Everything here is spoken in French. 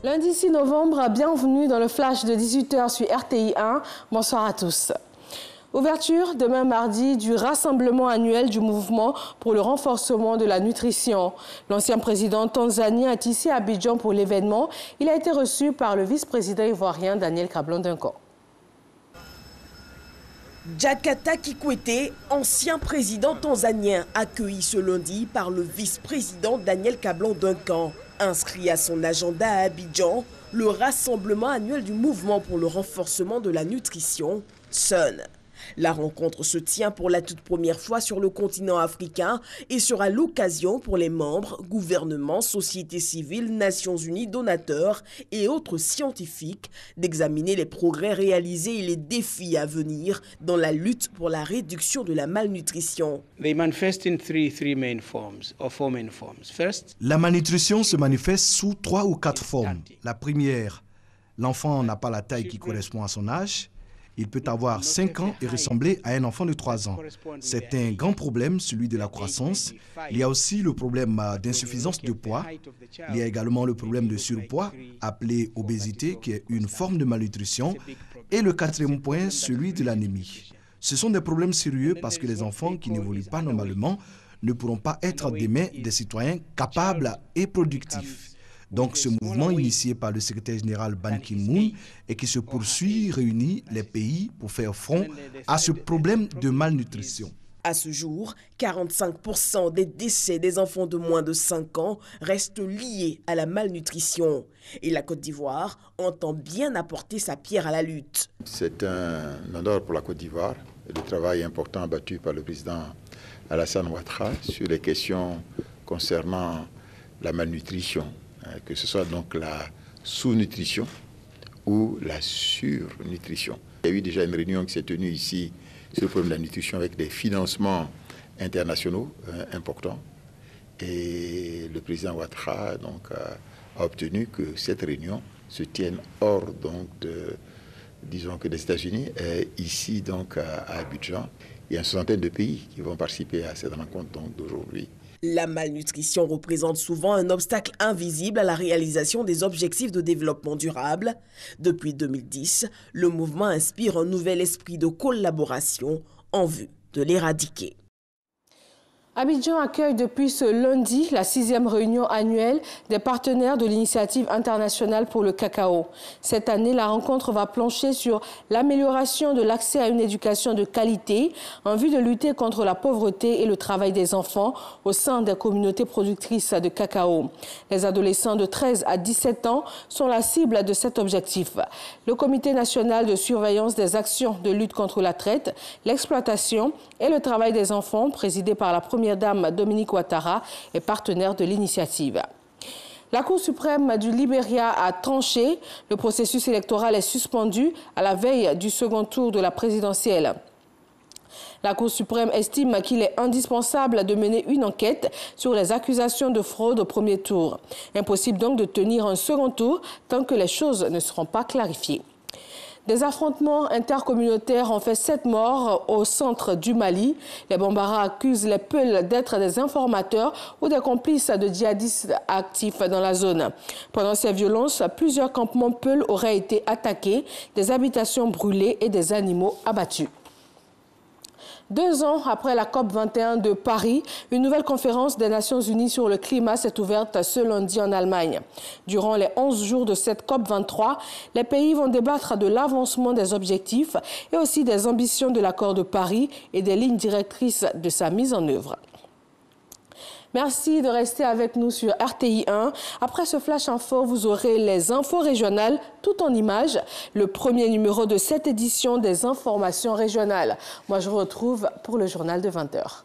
Lundi 6 novembre, bienvenue dans le flash de 18 h sur RTI 1. Bonsoir à tous. Ouverture demain mardi du rassemblement annuel du mouvement pour le renforcement de la nutrition. L'ancien président tanzanien est ici à Abidjan pour l'événement. Il a été reçu par le vice-président ivoirien Daniel Kablon-Duncan. Jakata Kikwete, ancien président tanzanien, accueilli ce lundi par le vice-président Daniel Kablon-Duncan. Inscrit à son agenda à Abidjan, le rassemblement annuel du mouvement pour le renforcement de la nutrition sonne. La rencontre se tient pour la toute première fois sur le continent africain et sera l'occasion pour les membres, gouvernements, sociétés civiles, Nations Unies, donateurs et autres scientifiques d'examiner les progrès réalisés et les défis à venir dans la lutte pour la réduction de la malnutrition. They manifest in three main forms or four main forms. First, la malnutrition se manifeste sous 3 ou 4 formes. La première, l'enfant n'a pas la taille qui correspond à son âge. Il peut avoir 5 ans et ressembler à un enfant de 3 ans. C'est un grand problème, celui de la croissance. Il y a aussi le problème d'insuffisance de poids. Il y a également le problème de surpoids, appelé obésité, qui est une forme de malnutrition. Et le 4e point, celui de l'anémie. Ce sont des problèmes sérieux parce que les enfants qui n'évoluent pas normalement ne pourront pas être demain des citoyens capables et productifs. Donc ce mouvement initié par le secrétaire général Ban Ki-moon et qui se poursuit réunit les pays pour faire front à ce problème de malnutrition. À ce jour, 45% des décès des enfants de moins de 5 ans restent liés à la malnutrition. Et la Côte d'Ivoire entend bien apporter sa pierre à la lutte. C'est un honneur pour la Côte d'Ivoire et le travail important abattu par le président Alassane Ouattara sur les questions concernant la malnutrition. Que ce soit donc la sous-nutrition ou la surnutrition. Il y a eu déjà une réunion qui s'est tenue ici sur le problème de la nutrition avec des financements internationaux importants. Et le président Ouattara donc, a obtenu que cette réunion se tienne hors donc, disons que des États-Unis, ici donc à Abidjan. Il y a une centaine de pays qui vont participer à cette rencontre d'aujourd'hui. La malnutrition représente souvent un obstacle invisible à la réalisation des objectifs de développement durable. Depuis 2010, le mouvement inspire un nouvel esprit de collaboration en vue de l'éradiquer. Abidjan accueille depuis ce lundi la 6e réunion annuelle des partenaires de l'initiative internationale pour le cacao. Cette année, la rencontre va plancher sur l'amélioration de l'accès à une éducation de qualité en vue de lutter contre la pauvreté et le travail des enfants au sein des communautés productrices de cacao. Les adolescents de 13 à 17 ans sont la cible de cet objectif. Le Comité national de surveillance des actions de lutte contre la traite, l'exploitation et le travail des enfants, présidé par la première dame Dominique Ouattara, est partenaire de l'initiative. La Cour suprême du Libéria a tranché. Le processus électoral est suspendu à la veille du second tour de la présidentielle. La Cour suprême estime qu'il est indispensable de mener une enquête sur les accusations de fraude au premier tour. Impossible donc de tenir un second tour tant que les choses ne seront pas clarifiées. Des affrontements intercommunautaires ont fait 7 morts au centre du Mali. Les Bambara accusent les Peuls d'être des informateurs ou des complices de djihadistes actifs dans la zone. Pendant ces violences, plusieurs campements Peuls auraient été attaqués, des habitations brûlées et des animaux abattus. 2 ans après la COP21 de Paris, une nouvelle conférence des Nations Unies sur le climat s'est ouverte ce lundi en Allemagne. Durant les 11 jours de cette COP23, les pays vont débattre de l'avancement des objectifs et aussi des ambitions de l'accord de Paris et des lignes directrices de sa mise en œuvre. Merci de rester avec nous sur RTI 1. Après ce Flash Info, vous aurez les infos régionales tout en images. Le premier numéro de cette édition des informations régionales. Moi, je vous retrouve pour le journal de 20 h.